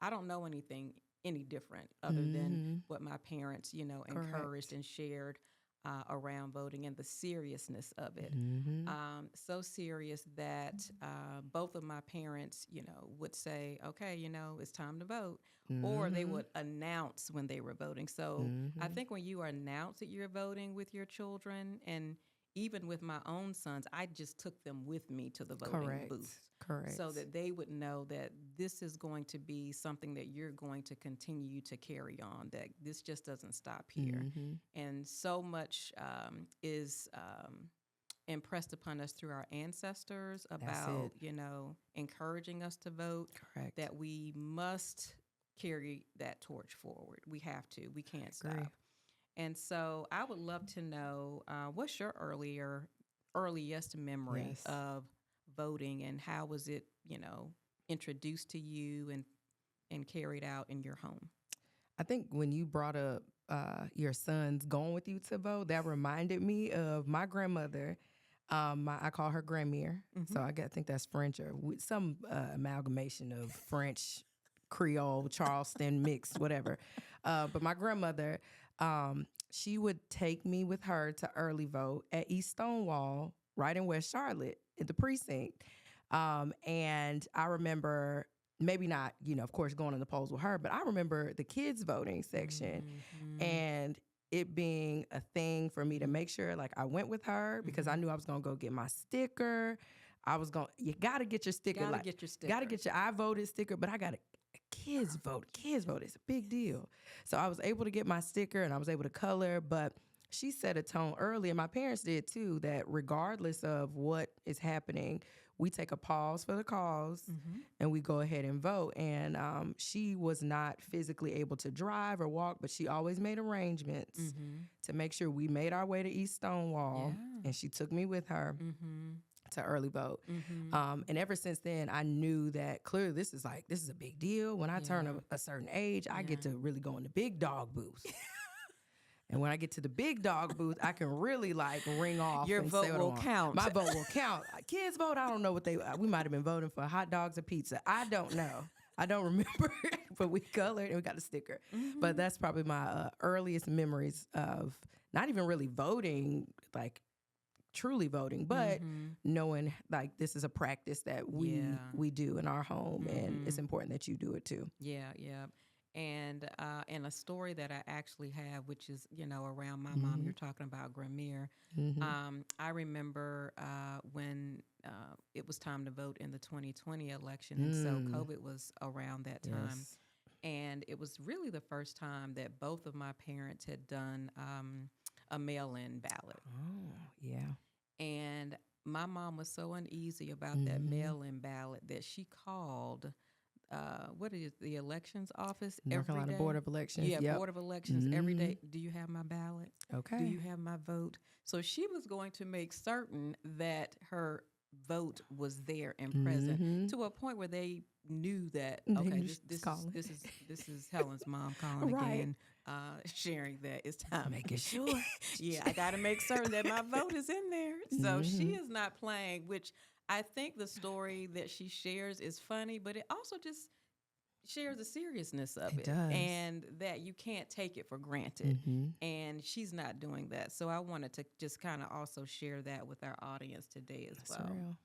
I don't know anything any different other than what my parents, encouraged and shared around voting and the seriousness of it. So serious that both of my parents, would say, okay, it's time to vote. Or they would announce when they were voting. So I think when you announce that you're voting with your children, and even with my own sons, I just took them with me to the voting booth. Correct. So that they would know that this is going to be something that you're going to continue to carry on, that this just doesn't stop here. And so much is impressed upon us through our ancestors about, encouraging us to vote, that we must carry that torch forward. We have to. We can't stop. And so I would love to know, what's your earliest memory of voting, and how was it, introduced to you and carried out in your home? I think when you brought up your sons going with you to vote, that reminded me of my grandmother. I call her Grandmere, so I think that's French or some amalgamation of French, Creole, Charleston mix, whatever. But my grandmother, she would take me with her to early vote at East Stonewall, right in West Charlotte, at the precinct. And I remember, maybe not, of course, going in the polls with her, but I remember the kids voting section and it being a thing for me to make sure, like, I went with her because I knew I was going to go get my sticker. You got to get your sticker. Got to get your sticker. Got to get your I voted sticker, but I got to kids vote. Kids vote. It's a big deal. So I was able to get my sticker and I was able to color, but she set a tone early, and my parents did too, that regardless of what is happening, we take a pause for the cause and we go ahead and vote. And she was not physically able to drive or walk, but she always made arrangements to make sure we made our way to East Stonewall. And she took me with her to early vote. And ever since then, I knew that clearly this is a big deal. When I turn a certain age, I get to really go in the big dog booth. And when I get to the big dog booth, I can really ring off. Your vote will count. My vote will count. Kids vote, I don't know what we might have been voting for hot dogs or pizza. I don't know. I don't remember, but we colored and we got a sticker. But that's probably my earliest memories of not even really voting, truly voting, but knowing this is a practice that we do in our home, and it's important that you do it too. Yeah. And a story that I actually have, which is, around my mom, you're talking about Gramere. I remember when it was time to vote in the 2020 election. And so COVID was around that time. And it was really the first time that both of my parents had done a mail-in ballot. Oh, yeah. And my mom was so uneasy about that mail-in ballot that she called what is the elections office North Carolina Board of Elections. Yeah, Board of Elections every day. Do you have my ballot? Okay. Do you have my vote? So she was going to make certain that her vote was there and present to a point where they knew that this is Helen's mom calling again, sharing that it's time. Making sure. Yeah, I got to make certain that my vote is in there. So she is not playing, which I think the story that she shares is funny, but it also just shares the seriousness of it. Does. And that you can't take it for granted. And she's not doing that. So I wanted to just kind of also share that with our audience today as well. Real.